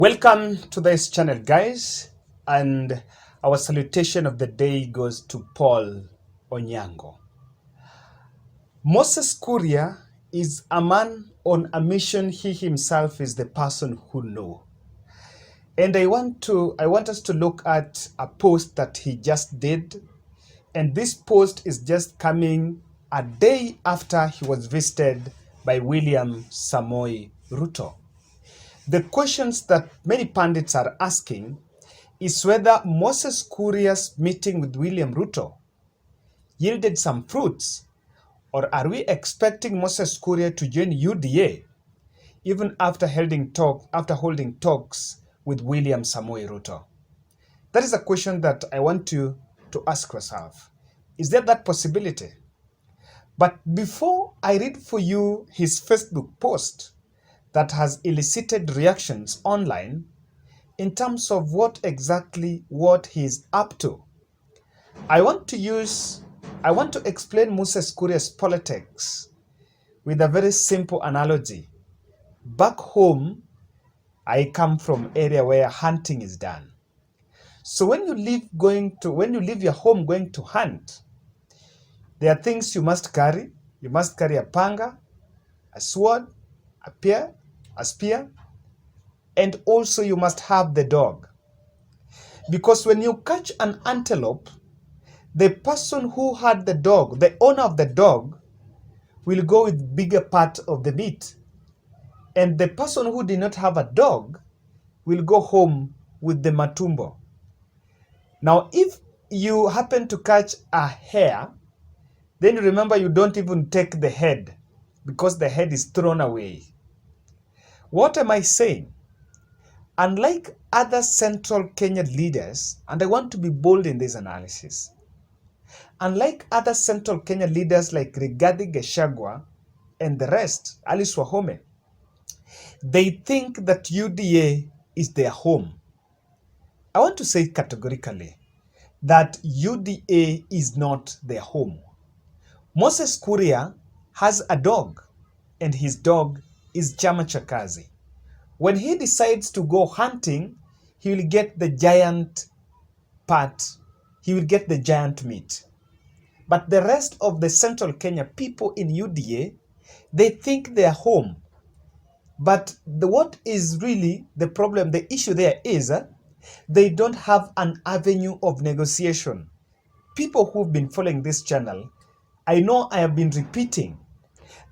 Welcome to this channel, guys, and our salutation of the day goes to Paul Onyango. Moses Kuria is a man on a mission. He himself is the person who knows. And I want us to look at a post that he just did. And this post is just coming a day after he was visited by William Samoei Ruto. The questions that many pundits are asking is whether Moses Kuria's meeting with William Ruto yielded some fruits, or are we expecting Moses Kuria to join UDA even after holding talks with William Samoei Ruto? That is a question that I want you to ask yourself. Is there that possibility? But before I read for you his Facebook post that has elicited reactions online in terms of what he's up to, I want to explain Moses Kuria's politics with a very simple analogy. Back home, I come from area where hunting is done. So when you leave your home going to hunt, there are things you must carry. You must carry a panga, a sword, a spear, and also you must have the dog. Because when you catch an antelope, the person who had the dog, the owner of the dog, will go with bigger part of the meat. And the person who did not have a dog will go home with the matumbo. Now, if you happen to catch a hare, then remember you don't even take the head because the head is thrown away. What am I saying? Unlike other central Kenya leaders, and I want to be bold in this analysis, unlike other central Kenya leaders like Rigathi Gachagua and the rest, Alice Wahome, they think that UDA is their home. I want to say categorically that UDA is not their home. Moses Kuria has a dog, and his dog is Chama cha Kazi. When he decides to go hunting, he will get the giant part, he will get the giant meat. But the rest of the central Kenya people in UDA, they think they're home. But what is really the problem, the issue there is, they don't have an avenue of negotiation. People who've been following this channel, I know I have been repeating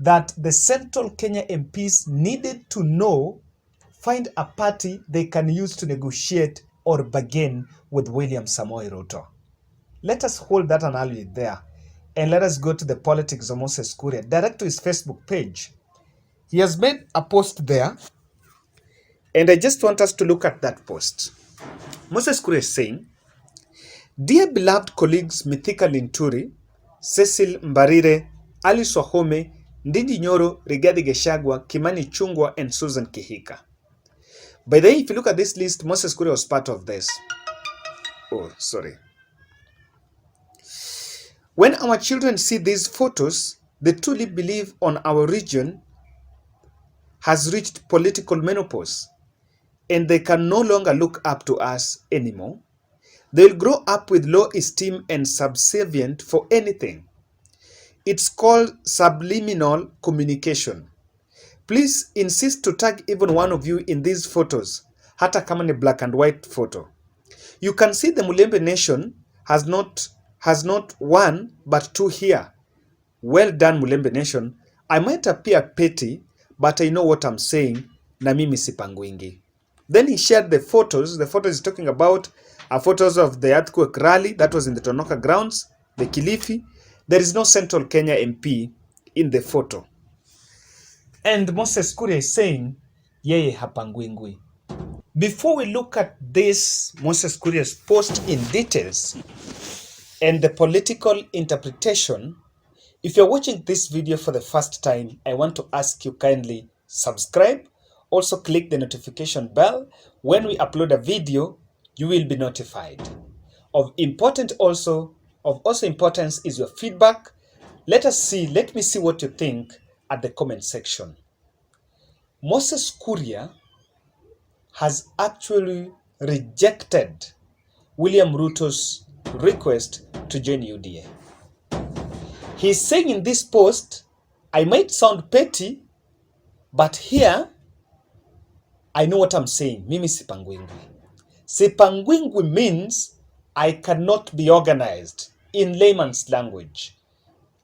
that the central Kenya MPs needed to find a party they can use to negotiate or bargain with William Samoei Ruto. Let us hold that analogy there, and let us go to the politics of Moses Kuria. Direct to his Facebook page. He has made a post there, and I just want us to look at that post. Moses Kuria is saying, "Dear beloved colleagues Mithika Linturi, Cecil Mbarire, Alice Wahome, Ndindi Nyoro, Rigathi Gachagua, Kimani Chungwa, and Susan Kihika." By the way, if you look at this list, Moses Kuria was part of this. Oh, sorry. When our children see these photos, they truly believe on our region has reached political menopause, and they can no longer look up to us anymore. They'll grow up with low esteem and subservient for anything. It's called subliminal communication. Please insist to tag even one of you in these photos, hata kama ni black and white photo. You can see the Mulembe Nation has not one but two here. Well done, Mulembe Nation. I might appear petty, but I know what I'm saying, na mimi sipangwingi. Then he shared the photos. The photos he's talking about are photos of the earthquake rally that was in the Tonoka grounds, the Kilifi. There is no Central Kenya MP in the photo. And Moses Kuria is saying, yeye hapangwingwi. Before we look at this Moses Kuria's post in details and the political interpretation, if you're watching this video for the first time, I want to ask you kindly subscribe. Also click the notification bell. When we upload a video, you will be notified. Of also importance is your feedback. Let me see what you think at the comment section. Moses Kuria has actually rejected William Ruto's request to join UDA. He's saying in this post, I might sound petty, but here I know what I'm saying. Mimi sipangwingwi. Sipangwingwi means I cannot be organized. In layman's language,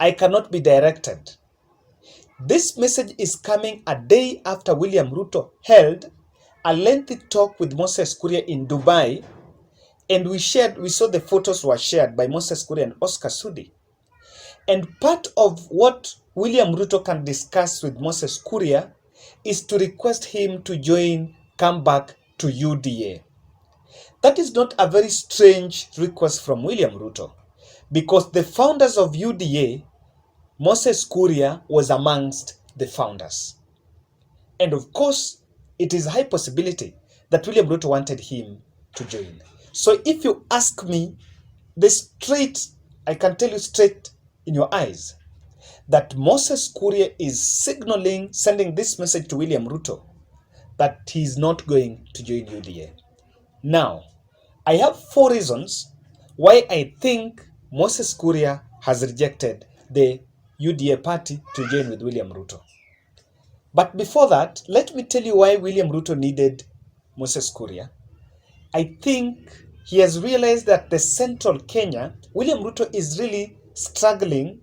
I cannot be directed. This message is coming a day after William Ruto held a lengthy talk with Moses Kuria in Dubai, and we saw the photos were shared by Moses Kuria and Oscar Sudi. And part of what William Ruto can discuss with Moses Kuria is to request him to come back to UDA. That is not a very strange request from William Ruto, because the founders of UDA, Moses Kuria was amongst the founders. And of course, it is a high possibility that William Ruto wanted him to join. So if you ask me, I can tell you straight in your eyes, that Moses Kuria is sending this message to William Ruto that he is not going to join UDA. Now, I have 4 reasons why I think Moses Kuria has rejected the UDA party to join with William Ruto. But before that, let me tell you why William Ruto needed Moses Kuria. I think he has realized that the central Kenya, William Ruto is really struggling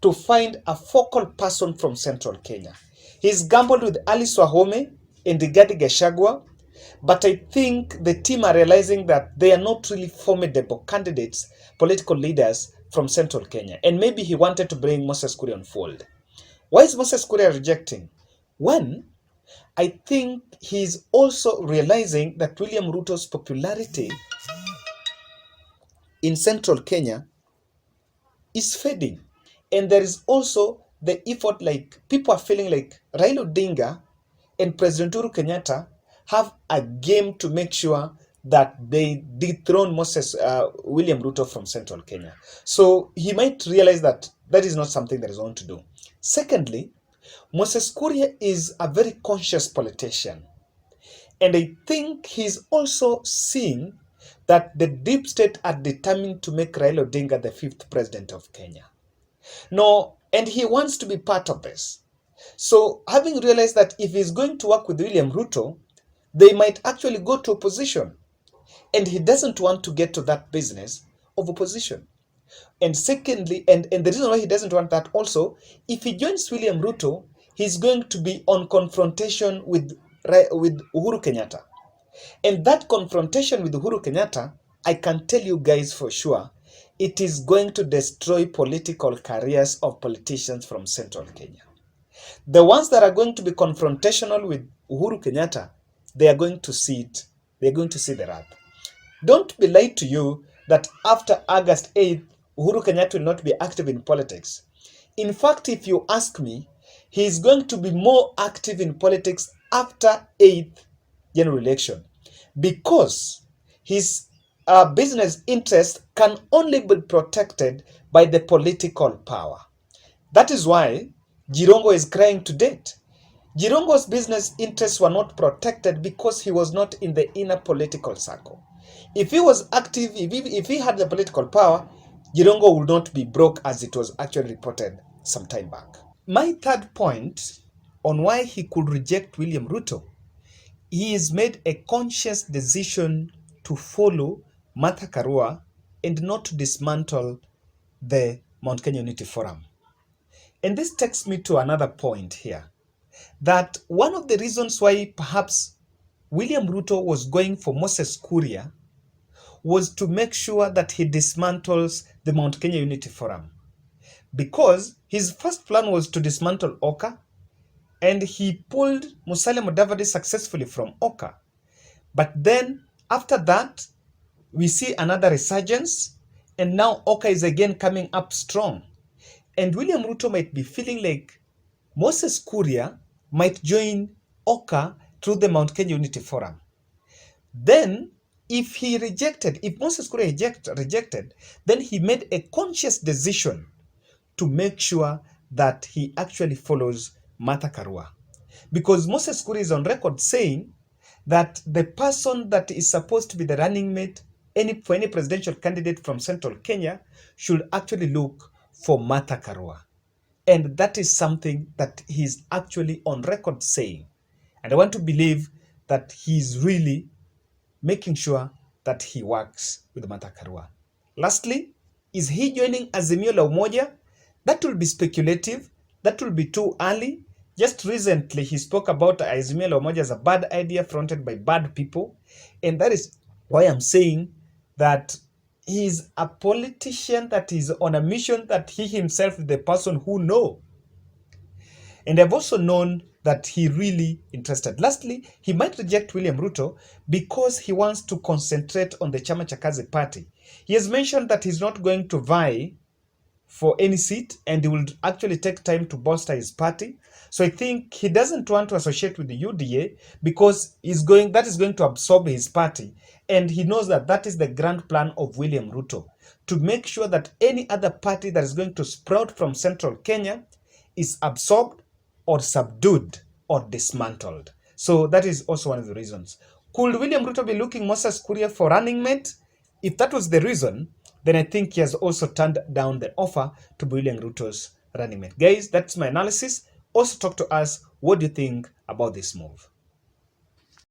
to find a focal person from central Kenya. He's gambled with Alice Wahome and Rigathi Gachagua, but I think the team are realizing that they are not really formidable candidates, political leaders from central Kenya. And maybe he wanted to bring Moses Kuria on fold. Why is Moses Kuria rejecting? One, I think he's also realizing that William Ruto's popularity in central Kenya is fading. And there is also the effort, like people are feeling like Raila Odinga and President Uhuru Kenyatta have a game to make sure that they dethrone William Ruto from central Kenya. So he might realize that that is not something that is on to do. Secondly, Moses Kuria is a very conscious politician. And I think he's also seeing that the deep state are determined to make Raila Odinga the 5th president of Kenya. No, and he wants to be part of this. So having realized that if he's going to work with William Ruto, they might actually go to opposition. And he doesn't want to get to that business of opposition. And secondly, and the reason why he doesn't want that also, if he joins William Ruto, he's going to be on confrontation with Uhuru Kenyatta. And that confrontation with Uhuru Kenyatta, I can tell you guys for sure, it is going to destroy political careers of politicians from central Kenya. The ones that are going to be confrontational with Uhuru Kenyatta, they are going to see it. They're going to see the wrath. Don't be lied to you that after August 8th, Uhuru Kenyatta will not be active in politics. In fact, if you ask me, he is going to be more active in politics after 8th general election, because his business interests can only be protected by the political power. That is why Jirongo is crying to death. Jirongo's business interests were not protected because he was not in the inner political circle. If he was active, if he had the political power, Jirongo would not be broke as it was actually reported some time back. My third point on why he could reject William Ruto, he has made a conscious decision to follow Martha Karua and not to dismantle the Mount Kenya Unity Forum. And this takes me to another point here, that one of the reasons why perhaps William Ruto was going for Moses Kuria was to make sure that he dismantles the Mount Kenya Unity Forum. Because his first plan was to dismantle Oka, and he pulled Musalia Mudavadi successfully from Oka. But then after that, we see another resurgence, and now Oka is again coming up strong. And William Ruto might be feeling like Moses Kuria might join Oka through the Mount Kenya Unity Forum. Then, if Moses Kuria rejected, then he made a conscious decision to make sure that he actually follows Martha Karua. Because Moses Kuria is on record saying that the person that is supposed to be the running mate for any presidential candidate from Central Kenya should actually look for Martha Karua. And that is something that he's actually on record saying. And I want to believe that he's really making sure that he works with Martha Karua. Lastly, is he joining Azimio la Umoja? That will be speculative. That will be too early. Just recently, he spoke about Azimio la Umoja as a bad idea fronted by bad people. And that is why I'm saying that he's a politician that is on a mission that he himself is the person who knows. And I've also known that he really interested. Lastly, he might reject William Ruto because he wants to concentrate on the Chama cha Kazi party. He has mentioned that he's not going to vie for any seat and he will actually take time to bolster his party. So I think he doesn't want to associate with the UDA because that is going to absorb his party. And he knows that that is the grand plan of William Ruto, to make sure that any other party that is going to sprout from Central Kenya is absorbed or subdued or dismantled. So that is also one of the reasons. Could William Ruto be looking Moses Kuria for running mate? If that was the reason, then I think he has also turned down the offer to be William Ruto's running mate. Guys, that's my analysis. Also talk to us. What do you think about this move?